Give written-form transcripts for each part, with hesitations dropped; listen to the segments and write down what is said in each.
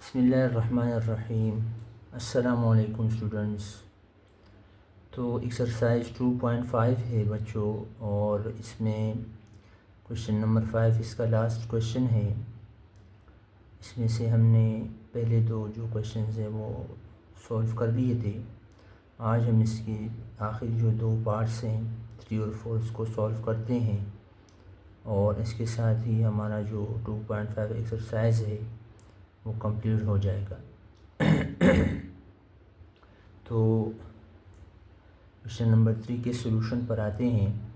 बिस्मिल्लाहिर्रहमानिर्रहीम। अस्सलामुअलैकुम स्टूडेंट्स। तो एक्सरसाइज 2.5 है बच्चों, और इसमें क्वेश्चन नंबर 5 इसका लास्ट क्वेश्चन है। इसमें से हमने पहले दो जो क्वेश्चन हैं वो सॉल्व कर लिए थे। आज हम इसकी आखिरी जो दो पार्ट्स हैं 3 और 4 इसको सॉल्व करते हैं, और इसके साथ ही हमारा जो 2.5 एक्सरसाइज है वो कंप्लीट हो जाएगा। तो क्वेश्चन नंबर 3 के सॉल्यूशन पर आते हैं,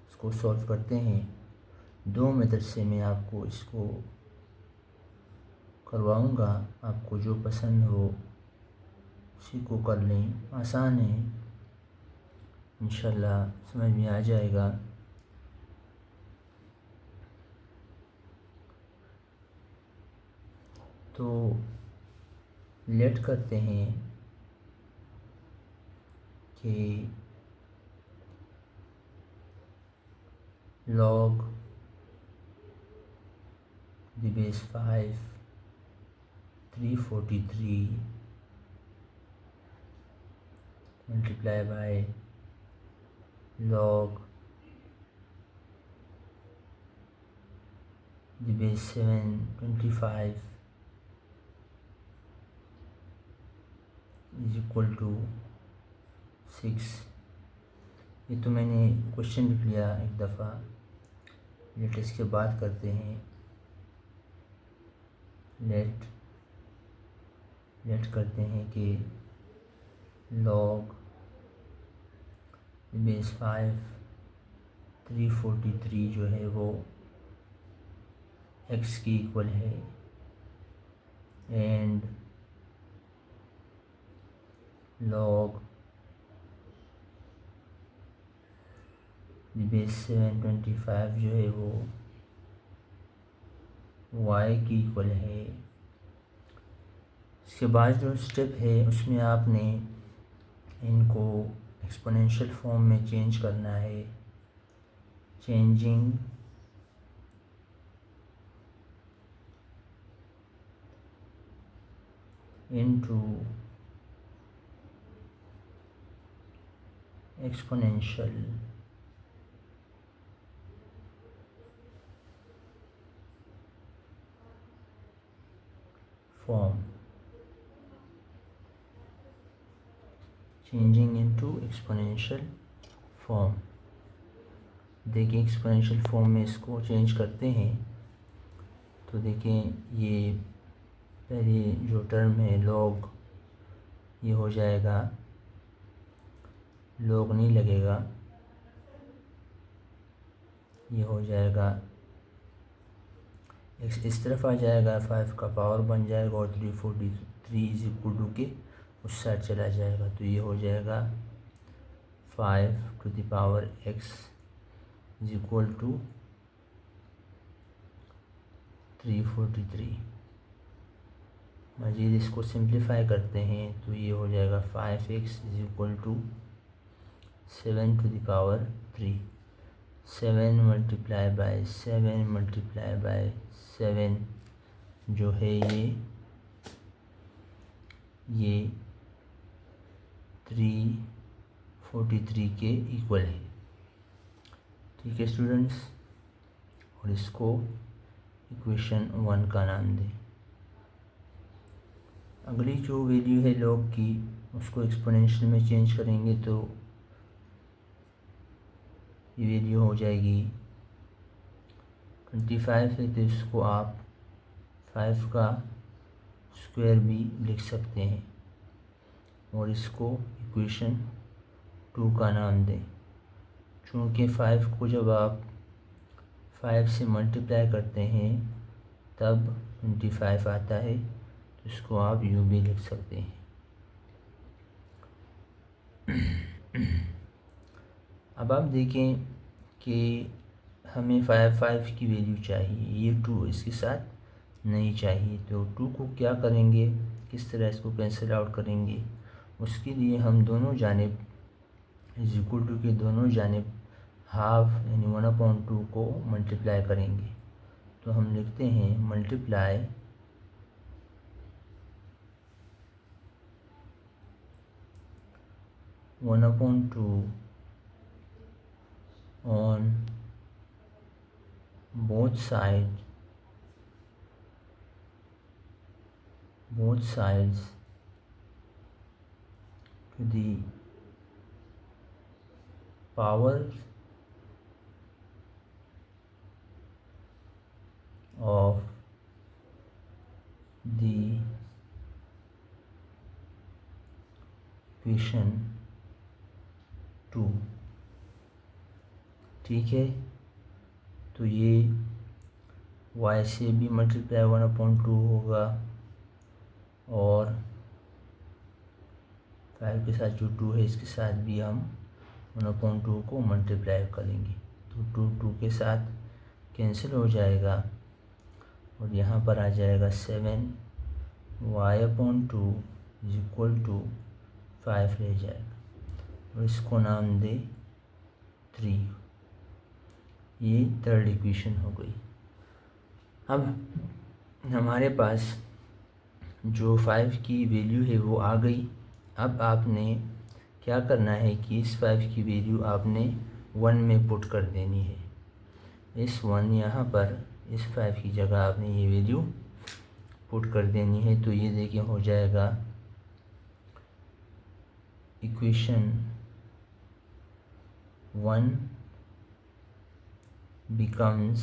इसको सॉल्व करते हैं। दो मेथड से मैं आपको इसको करवाऊंगा, आपको जो पसंद हो उसी को कर लें, आसान है, इंशाल्लाह समझ में आ जाएगा। तो लेट करते हैं कि log the base 5 343 multiply by log the base 7 25 is equal to 6। ये तो मैंने क्वेश्चन लिख लिया एक दफ़ा, लेट इसके बाद करते हैं। लेट करते हैं कि log बेस 5 343 जो है वो x की इक्वल है, एंड log बेस 725 जो है वो y की इक्वल है। इसके बाद जो स्टेप है उसमें आपने इनको एक्सपोनेंशियल फॉर्म में चेंज करना है। Changing into exponential form, changing into exponential form. देखिए एक्सपोनेंशियल फॉर्म में इसको चेंज करते हैं तो देखें ये पहले जो टर्म है log, ये हो जाएगा, log नहीं लगेगा, ये हो जाएगा इस तरफ आ जाएगा, 5 का पावर बन जाएगा और 343 इज इक्वल टू के उस साइड चला जाएगा। तो ये हो जाएगा 5 to the power x is equal to 343। मज़ीद इसको सिंप्लीफाई करते हैं तो ये हो जाएगा 5x is equal to 7 to the power 3। 7 multiply by 7 multiply by 7 जो है ये 343 के इक्वल है। ठीक है स्टूडेंट्स, और इसको इक्वेशन 1 का नाम दें। अगली जो वैल्यू है log की उसको एक्सपोनेंशियल में चेंज करेंगे तो ये वैल्यू हो जाएगी 25 है, तो इसको आप 5 का स्क्वायर भी लिख सकते हैं, और इसको इक्वेशन 2 का नाम दें। चूँकि 5 को जब आप 5 से मल्टीप्लाई करते हैं तब 25 आता है, तो इसको आप यूँ भी लिख सकते हैं। अब आप देखें कि हमें 5 की वैल्यू चाहिए, ये 2 इसके साथ नहीं चाहिए। तो 2 को क्या करेंगे, किस तरह इसको कैंसिल आउट करेंगे, उसके लिए हम दोनों जानिब इज इक्वल टू के दोनों जानिब हाफ यानी 1/2 को मल्टीप्लाई करेंगे। तो हम लिखते हैं multiply 1/2 on both sides to the power of the equation 2। ठीक है, तो ये y से भी मल्टीप्लाई 1/2 होगा और 5 के साथ जो 2 है इसके साथ भी हम 1/2 को मल्टीप्लाई करेंगे, तो 2 के साथ कैंसिल हो जाएगा और यहाँ पर आ जाएगा 7y/2 = 5 रह जाएगा और इसको नाम दे 3। ये थर्ड इक्वेशन हो गई। अब हमारे पास जो 5 की वैल्यू है वो आ गई। अब आपने क्या करना है कि इस 5 की वैल्यू आपने 1 में पुट कर देनी है। इस 1 यहाँ पर इस 5 की जगह आपने ये वैल्यू पुट कर देनी है। तो ये देखिए हो जाएगा इक्वेशन 1 becomes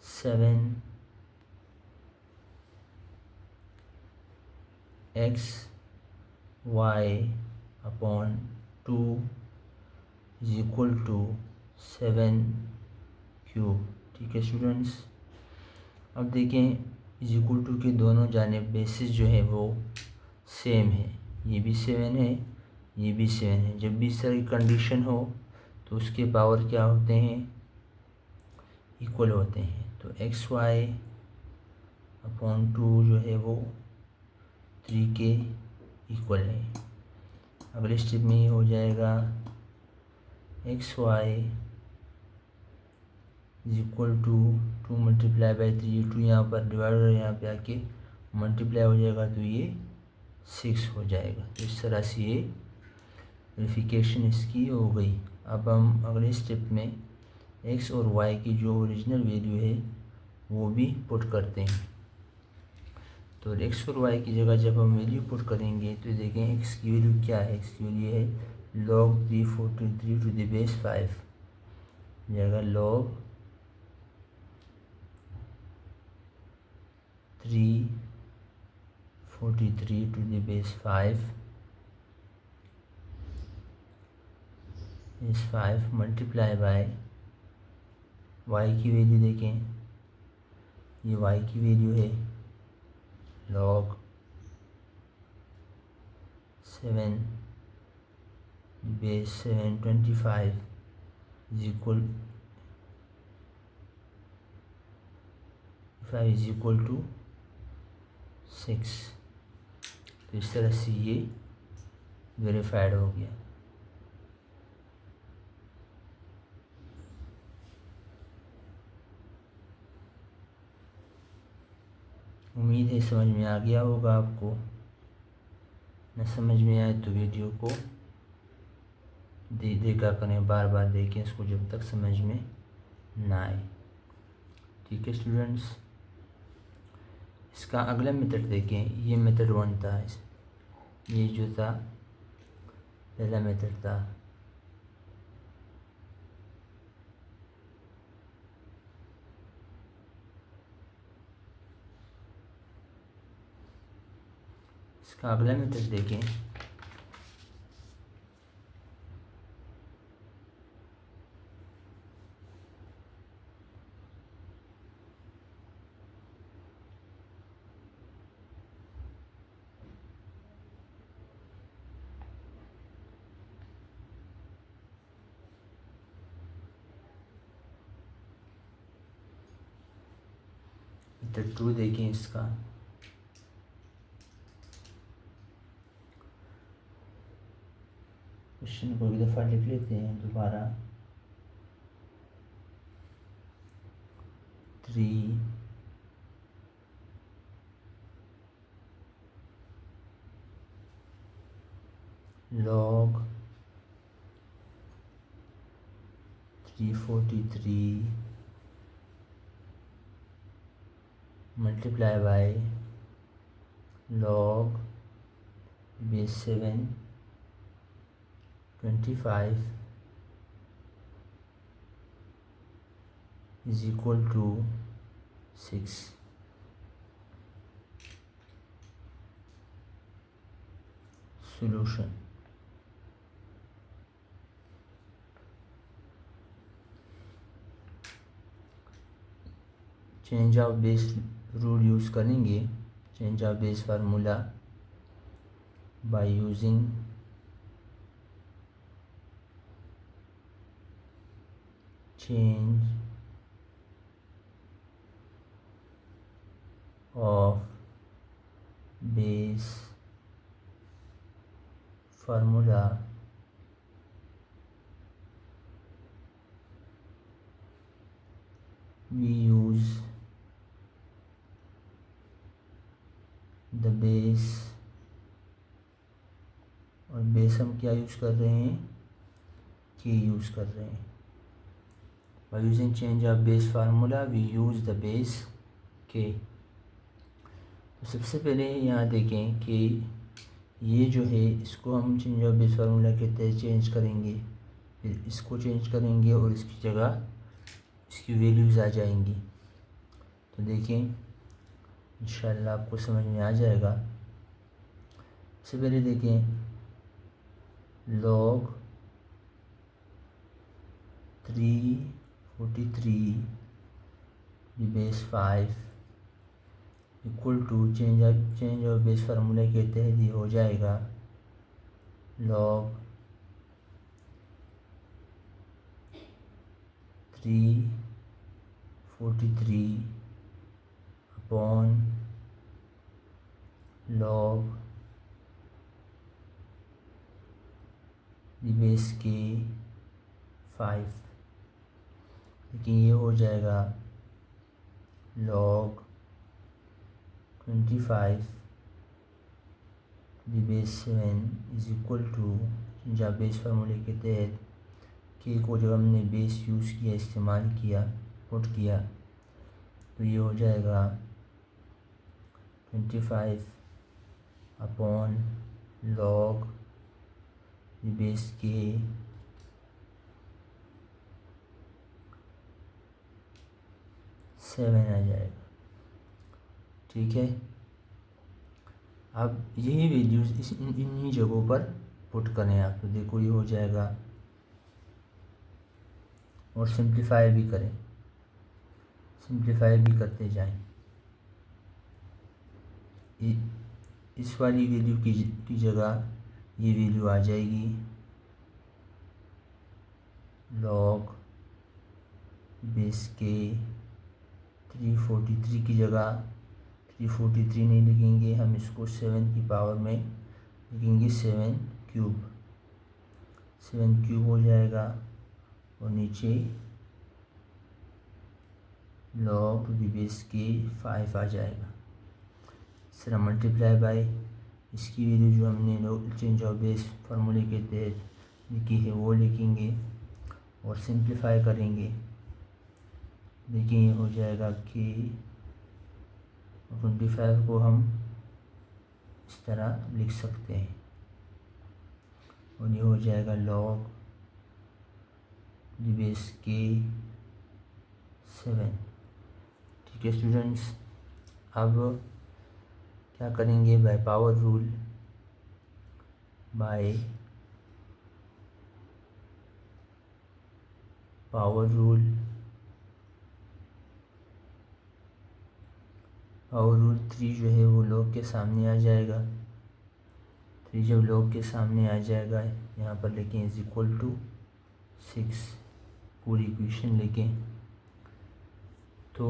7xy/2 = 7/3। ठीक है स्टूडेंट्स, अब देखें = के दोनों जानिब बेसिस जो है वो सेम है, ये भी 7 है, ये भी 7 है। जब भी इस तरह की कंडीशन हो तो उसके पावर क्या होते हैं, इक्वल होते हैं। तो xy/2 जो है वो 3 के इक्वल है। अगले स्टेप में ये हो जाएगा xy = 2 × 3, 2 यहाँ पर डिवाइडर यहाँ पे आके मल्टीप्लाई हो जाएगा तो ये 6 हो जाएगा। तो इस तरह से ये वेरिफिकेशन इसकी हो गई। अब हम अगले स्टेप में x और y की जो ओरिजिनल वैल्यू है वो भी पुट करते हैं। तो x और y की जगह जब हम वैल्यू पुट करेंगे तो देखें x की वैल्यू क्या है। x की वैल्यू है log 343 to the base 5, जाएगा log 343 to the base 5 is 5 multiply by y की वैल्यू देखें, ये y की वैल्यू है log 7 base 725 is equal to 6। तो इस तरह से ये वेरीफाइड हो गया। उम्मीद है समझ में आ गया होगा आपको। न समझ में आए तो वीडियो को देखा करें, बार बार देखें इसको जब तक समझ में ना आए। ठीक है स्टूडेंट्स, इसका अगला मेथड देखें। ये मेथड 1 था, ये जो था पहला मेथड था। इसका अगला मेथड देखें। मेथड 2 देखें। इसका क्वेश्चन को एक दफ़ा लिख लेते हैं दोबारा। 3 - log 343 multiply by log base 7 25 is equal to 6. Solution. Change of base rule use करेंगे, change of base formula by using change of base formula we use the base, और बेस हम क्या यूज़ कर रहे हैं, के यूज़ कर रहे हैं. by using change of base formula we use the base के. तो सबसे पहले यहाँ देखें कि ये जो है इसको हम चेंज ऑफ बेस फार्मूला के तहत चेंज करेंगे, फिर इसको चेंज करेंगे और इसकी जगह इसकी वैल्यूज़ आ जाएंगी. तो देखें इंशाल्लाह आपको समझ में आ जाएगा. सबसे पहले देखें log 343 base 5 equal to change of base formula के तहत ये हो जाएगा log 343 अपॉन log बेस के 5. लेकिन ये हो जाएगा log 25 base 7 is equal to जब बेस फार्मूले के तहत के को जब हमने बेस यूज़ किया, इस्तेमाल किया, पुट किया, तो ये हो जाएगा 25 अपॉन log बेस के 7 आ जाएगा. ठीक है. अब यही वैल्यूज़ इन्हीं जगहों पर पुट करें आप, तो देखो ये हो जाएगा, और सिंप्लीफाई भी करें, सिंप्लीफाई भी करते जाएं. इस वाली वैल्यू की जगह ये वैल्यू आ जाएगी log बेस के 343 की जगह 343 नहीं लिखेंगे, हम इसको 7 की पावर में लिखेंगे 7 क्यूब. 7 क्यूब हो जाएगा और नीचे log बेस के 5 आ जाएगा. इस तरह मल्टीप्लाई बाय इसकी वैल्यू जो हमने चेंज ऑफ बेस फार्मूले के तहत लिखी है वो लिखेंगे और सिंप्लीफाई करेंगे. देखिए ये हो जाएगा कि 25 को हम इस तरह लिख सकते हैं और ये हो जाएगा log बेस के 7. ठीक है स्टूडेंट्स, अब क्या करेंगे, by power rule, by power rule 3 जो है वो log के सामने आ जाएगा. 3 जब log के सामने आ जाएगा यहाँ पर लेके इज इक्वल टू 6 पूरी इक्वेशन लेके, तो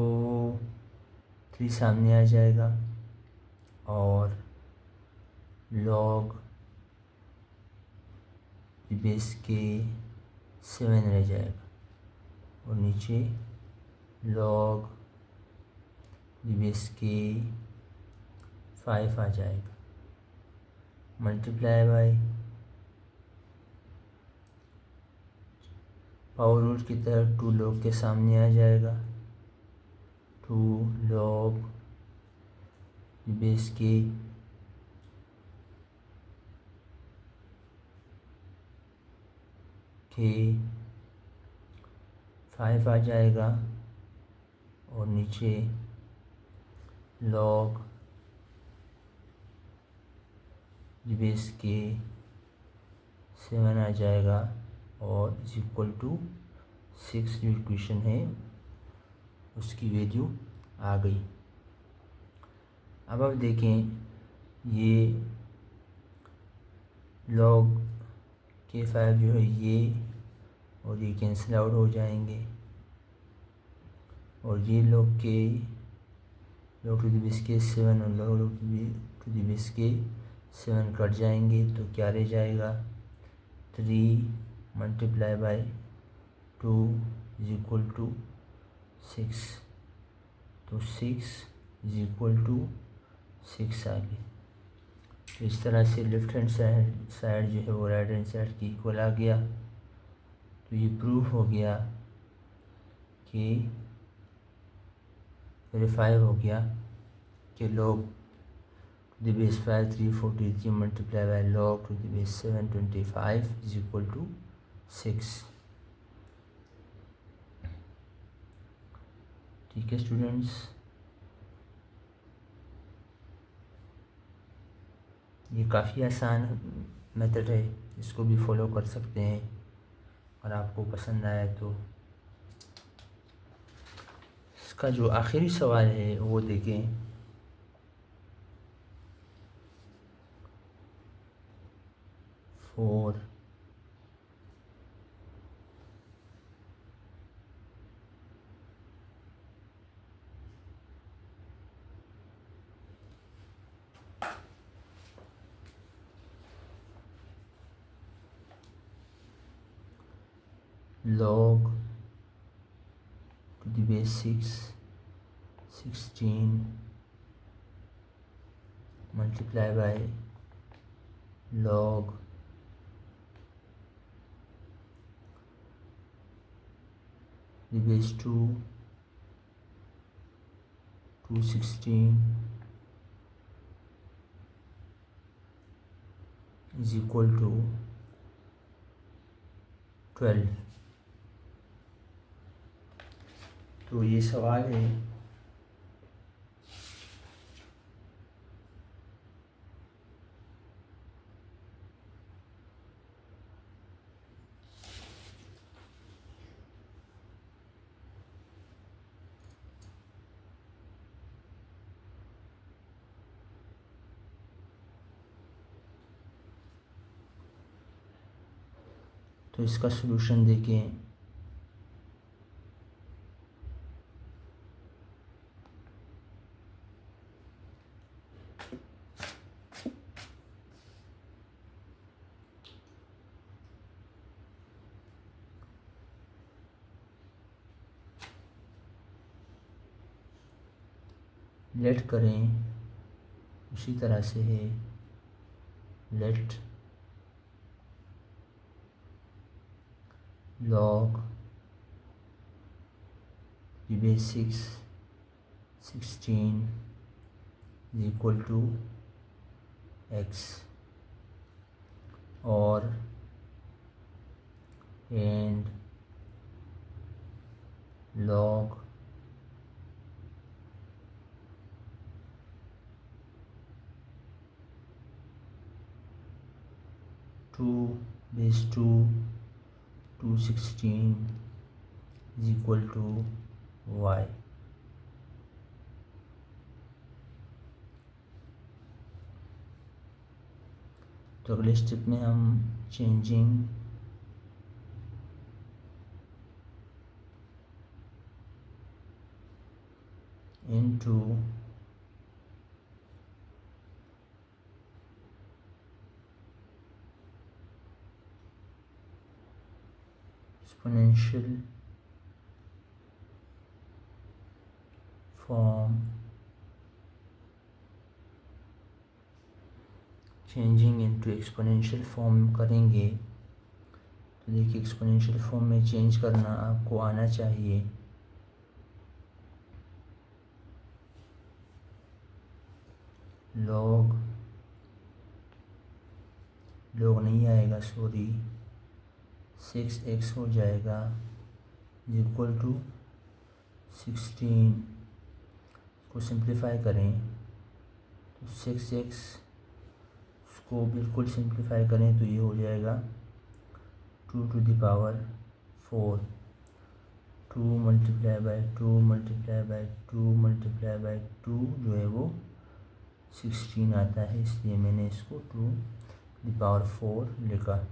3 सामने आ जाएगा और log बेस के 7 रह जाएगा और नीचे log बेस के 5 आ जाएगा. मल्टीप्लाई बाय पावर रूल की तरह 2 log के सामने आ जाएगा। 2 log बेस के के 5 आ जाएगा और नीचे log बेस के 7 आ जाएगा और इज इक्वल टू 6 जो इक्वेशन है उसकी वैल्यू आ गई। अब आप देखें ये log के 5 जो है ये और ये कैंसिल आउट हो जाएंगे और ये log टू द बेस के 7 और log टू द बेस के 7 कट जाएंगे तो क्या रह जाएगा 3 multiply by 2 is equal to 6। तो 6 इज इक्वल टू 6 आ गई। तो इस तरह से लेफ्ट हैंड साइड जो है वो राइट हैंड साइड की इक्वल आ गया। तो ये प्रूफ हो गया कि वेरीफाई हो गया कि log to the base 5 343 multiply by log to the base 725 is equal to 6। ठीक है स्टूडेंट्स, ये काफ़ी आसान मेथड है, इसको भी फॉलो कर सकते हैं। और आपको पसंद आया तो इसका जो आखिरी सवाल है वो देखें। Four log to the base 6 16 multiply by log the base 2 216 is equal to 12। तो ये सवाल है तो इसका सलूशन देखें। लेट करें उसी तरह से है, late log the base 6 16 is equal to x और and log to base 2 216 is equal to y। तो अगले स्टेप में हम changing into exponential form, changing into exponential form करेंगे तो देखिए एक्सपोनेंशियल फॉर्म में चेंज करना आपको आना चाहिए। लॉग नहीं आएगा, सॉरी, 6x हो जाएगा इक्वल टू 16। को सिंप्लीफाई करें तो 6x को बिल्कुल सिंप्लीफाई करें तो ये हो जाएगा 2 to the power 4। 2 multiply by 2 multiply by 2 multiply by 2 जो है वो 16 आता है, इसलिए मैंने इसको 2 द पावर 4 लिखा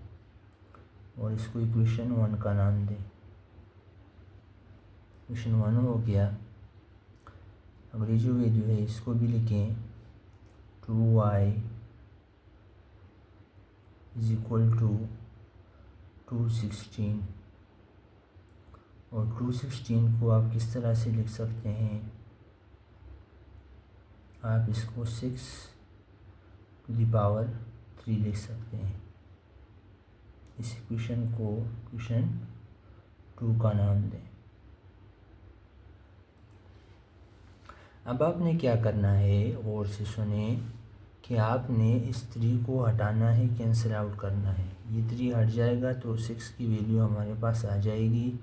और इसको इक्वेशन 1 का नाम दें। इक्वेशन 1 हो गया। अगली जो वैल्यू है इसको भी लिखें, 2y इज इक्वल टू 216। और 216 को आप किस तरह से लिख सकते हैं, आप इसको 6 टू द पावर 3 लिख सकते हैं। इस इक्वेशन को इक्वेशन 2 का नाम दें। अब आपने क्या करना है, और से सुने कि आपने इस 3 को हटाना है, कैंसिल आउट करना है। ये 3 हट जाएगा तो 6 की वैल्यू हमारे पास आ जाएगी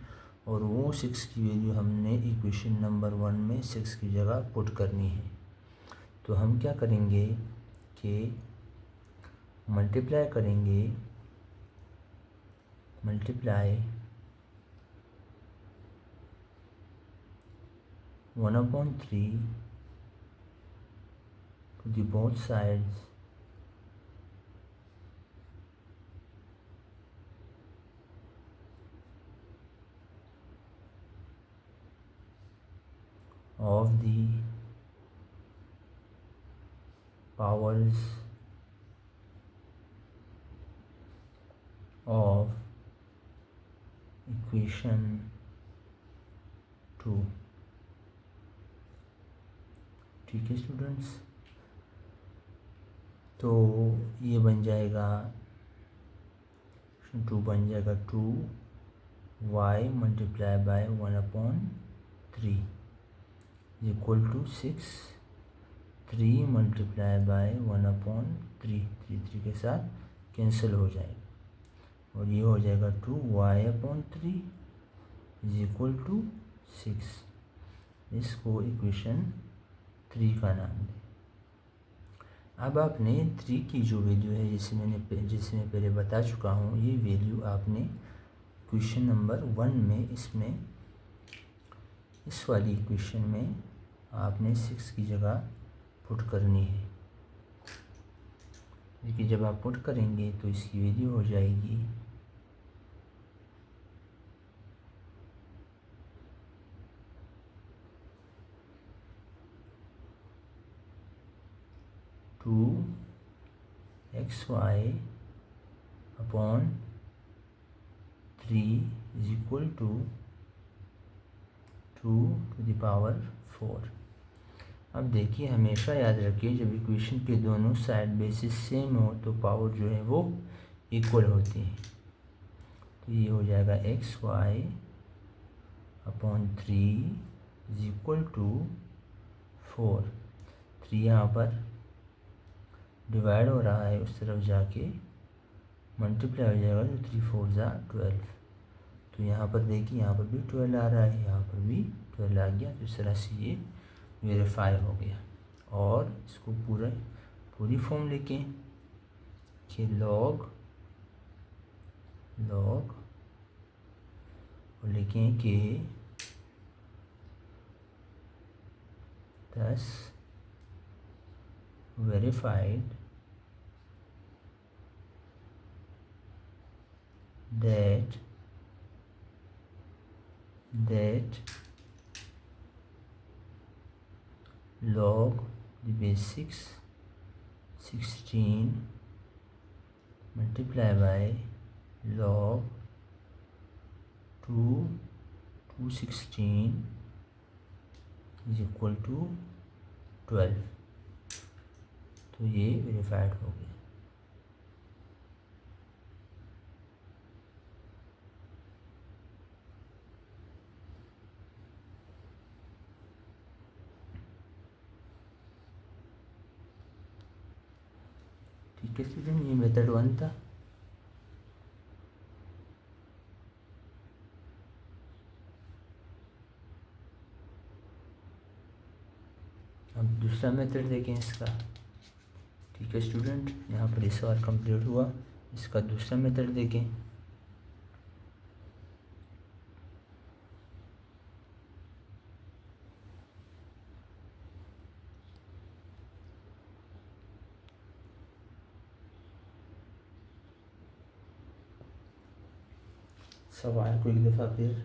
और वो 6 की वैल्यू हमने इक्वेशन नंबर 1 में 6 की जगह पुट करनी है। तो हम क्या करेंगे कि मल्टीप्लाई करेंगे, multiply 1/3 to the both sides of the powers of equation 2। ठीक है स्टूडेंट्स, तो ये बन जाएगा 2 बन जाएगा 2y multiply by 1/3 equal to 6। 3 multiply by 1/3, 3 के साथ कैंसिल हो जाएगा और ये हो जाएगा 2y/3 इज इक्वल टू 6। इसको इक्वेशन 3 का नाम दें। अब आपने 3 की जो वैल्यू है जिसे मैं पहले बता चुका हूँ, ये वैल्यू आपने इक्वेशन नंबर 1 में इसमें इस वाली इक्वेशन में आपने 6 की जगह पुट करनी है। देखिए जब आप पुट करेंगे तो इसकी वैल्यू हो जाएगी 2xy/3 is equal to 2 to the power 4। अब देखिए हमेशा याद रखिए जब इक्वेशन के दोनों साइड बेसिस सेम हो तो पावर जो है वो इक्वल होती है। तो ये हो जाएगा xy/3 इज इक्वल टू 4। 3 यहाँ पर डिवाइड हो रहा है, उस तरफ जाके मल्टीप्लाई हो जाएगा तो 3 4 ज़ा 12। तो यहाँ पर देखिए यहाँ पर भी 12 आ रहा है, यहाँ पर भी 12 आ गया। तो इस तरह से ये वेरीफाई हो गया। और इसको पूरी फॉर्म लिखें कि लॉग और लिखें कि 10 verified that log the basics 16 multiply by log 216 is equal to 12। तो ये वेरीफाइड हो गया। ठीक है स्टूडेंट, ये मेथड 1 था। अब दूसरा मेथड देखें इसका। ठीक है स्टूडेंट, यहाँ पर ये सवाल कंप्लीट हुआ। इसका दूसरा मेथड देखें। सवाल को एक दफ़ा फिर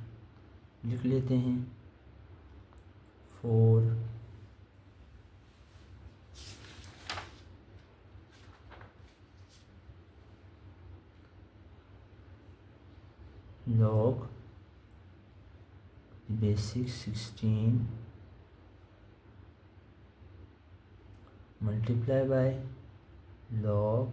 लिख लेते हैं। 4 log basic 16 multiply by log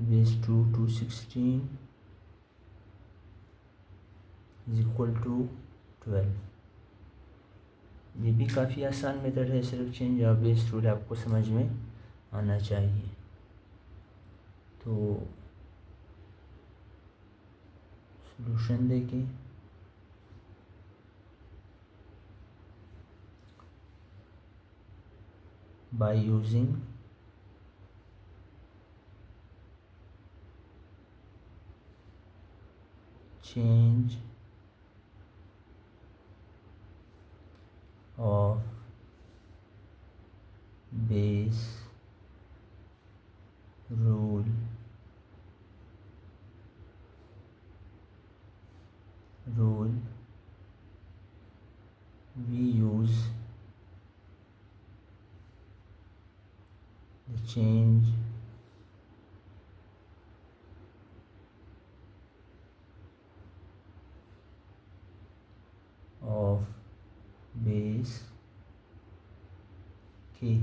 base 216 is equal to 12। ये भी काफ़ी आसान मेथड है, सिर्फ चेंज ऑफ बेस रूल आपको समझ में आना चाहिए। तो सॉल्यूशन देखें। By using change of base rule we use the change of base k।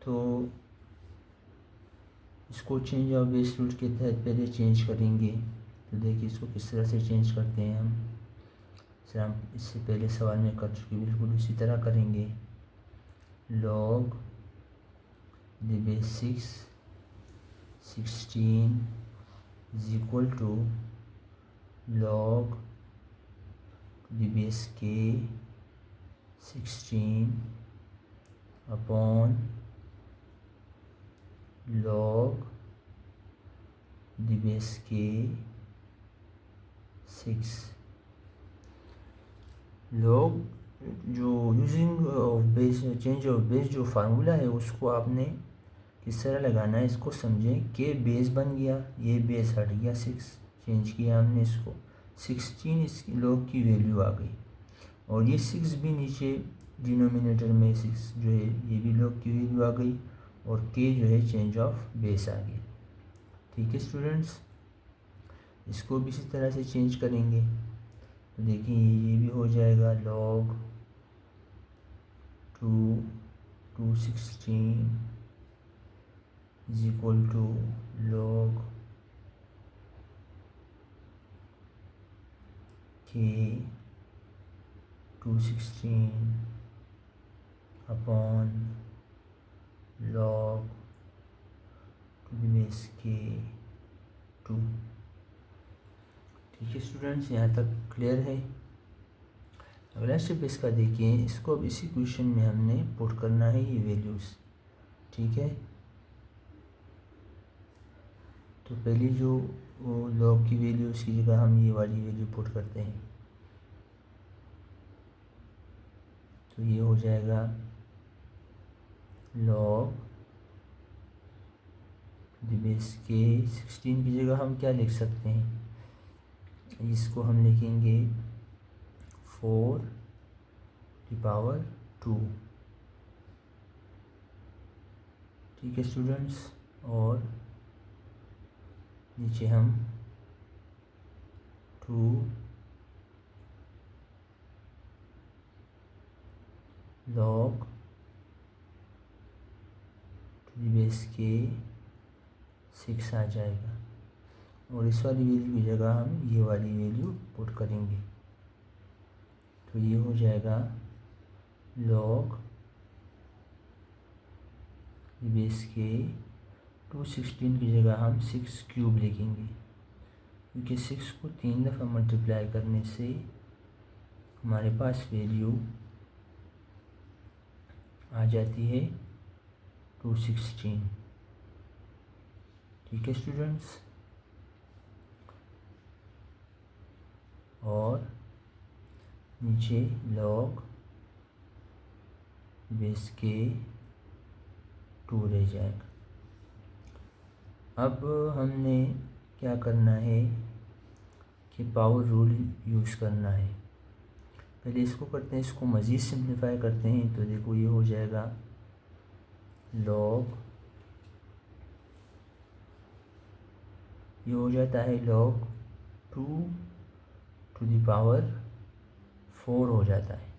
तो इसको चेंज ऑफ बेस रूल के तहत पहले चेंज करेंगे। तो देखिए इसको किस तरह से चेंज करते हैं हम। सर हम इससे पहले सवाल में कर चुके, बिल्कुल उसी तरह करेंगे। log the basic 16 is equal to log the base k 16 upon log the base k 6। log जो using of base change of base जो फार्मूला है उसको आपने किस तरह लगाना है इसको समझें। के बेस बन गया, ये बेस हट गया 6, चेंज किया हमने इसको। 16 इस log की वैल्यू आ गई, और ये 6 भी नीचे डिनोमिनेटर में 6 जो है ये भी log की वैल्यू आ गई, और के जो है चेंज ऑफ बेस आ गया। ठीक है स्टूडेंट्स, इसको भी इसी तरह से चेंज करेंगे। तो देखिए ये भी हो जाएगा log 216 is equal to log k 216 upon log to the base k 2। ठीक है स्टूडेंट्स, यहाँ तक क्लियर है। अगला स्टेप इसका देखिए। इसको अब इसी क्वेश्चन में हमने पुट करना है ये वैल्यूज़। ठीक है, तो पहली जो log की वैल्यू उसकी जगह हम ये वाली वैल्यू पुट करते हैं। तो ये हो जाएगा log द बेस के 16 की जगह हम क्या लिख सकते हैं, इसको हम लिखेंगे 4 की पावर 2। ठीक है स्टूडेंट्स, और नीचे हम 2 log टू द बेस के 6 आ जाएगा। और इस वाली वैल्यू की जगह हम ये वाली वैल्यू पुट करेंगे, तो ये हो जाएगा log बेस के 216 की जगह हम 6 क्यूब लिखेंगे, क्योंकि 6 को 3 दफ़ा मल्टीप्लाई करने से हमारे पास वैल्यू आ जाती है 216। ठीक है स्टूडेंट्स, और नीचे log बेस के 2 रह जाएगा। अब हमने क्या करना है कि पावर रूल यूज़ करना है। पहले इसको करते हैं, इसको मज़ीद सिंप्लीफाई करते हैं, तो देखो ये हो जाएगा log, ये हो जाता है log 2 टू द पावर 4 हो जाता है,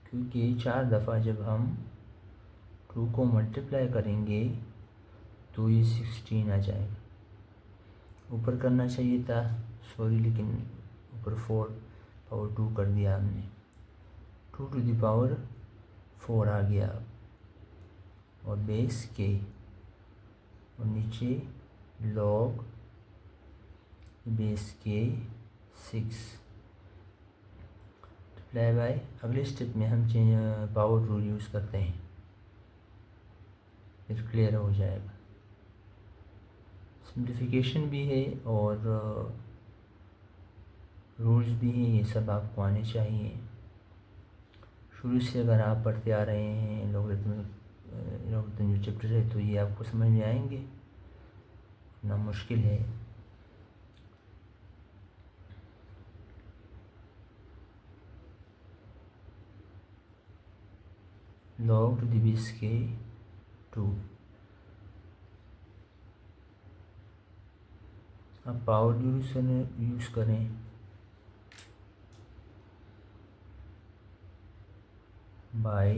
क्योंकि 4 दफ़ा जब हम 2 को मल्टीप्लाई करेंगे तो ये 16 आ जाएगा। ऊपर करना चाहिए था, सॉरी, लेकिन ऊपर 4 पावर 2 कर दिया हमने, 2 टू द पावर 4 आ गया। और बेस के, और नीचे log बेस के 6 अप्लाई बाय। अगले स्टेप में हम पावर रूल यूज़ करते हैं, फिर क्लियर हो जाएगा। सिंप्लीफिकेशन भी है और रूल्स भी हैं, ये सब आपको आने चाहिए। शुरू से अगर आप पढ़ते आ रहे हैं लॉगरिथम जो चैप्टर है, तो ये आपको समझ में आएंगे, ना मुश्किल है। log टू द बेस के 2। अब पावर यूज़ करें, by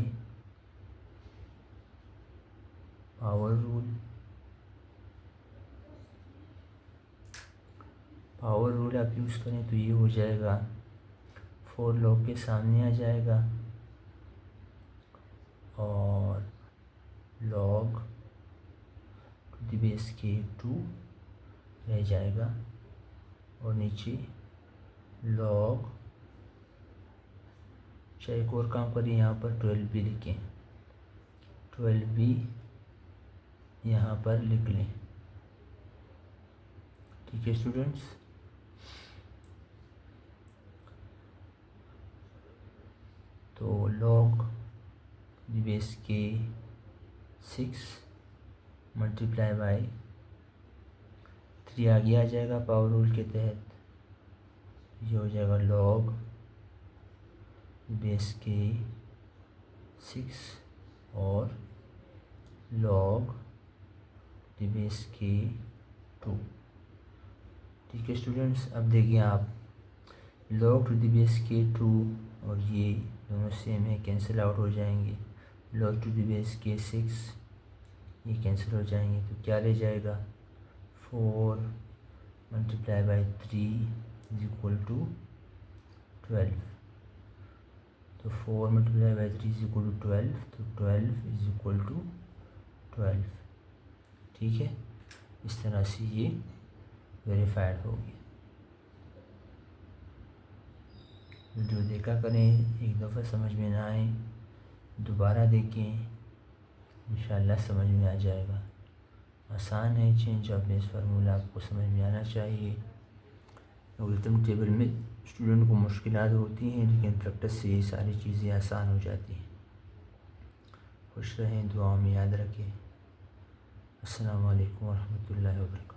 power rule. Power rule आप यूज़ करें तो ये हो जाएगा 4 log के सामने आ जाएगा, और log टू द बेस के 2 रह जाएगा, और नीचे log, चाहे एक और काम करें, यहाँ पर 12 भी लिखें, 12 भी यहाँ पर लिख लें। ठीक है स्टूडेंट्स, तो log बेस के 6 मल्टीप्लाई बाय 3 आगे आ जाएगा पावर रूल के तहत, ये हो जाएगा log बेस के 6 और log बेस के 2। ठीक है स्टूडेंट्स, अब देखिए आप, log टू द बेस के 2 और ये दोनों सेम है, कैंसिल आउट हो जाएंगे। log टू द बेस के 6 ये कैंसिल हो जाएंगे, तो क्या रह जाएगा, 4 multiply by 3 is equal to 12। तो 4 multiply by 3 is equal to 12, तो 12 इज इक्वल टू 12। ठीक है, इस तरह से ये वेरीफाइड हो गया। वीडियो देखा करें, एक दफ़ा समझ में ना आए दोबारा देखें, इंशाल्लाह समझ में आ जाएगा। आसान है, चेंज ऑफ बेस फार्मूला आपको समझ में आना चाहिए। लॉगरिथम टेबल में स्टूडेंट को मुश्किलात होती हैं, लेकिन प्रैक्टिस से ये सारी चीज़ें आसान हो जाती हैं। खुश रहें, दुआओं में याद रखें। अस्सलामु अलैकुम वरहमतुल्लाहि वबरकातुहू।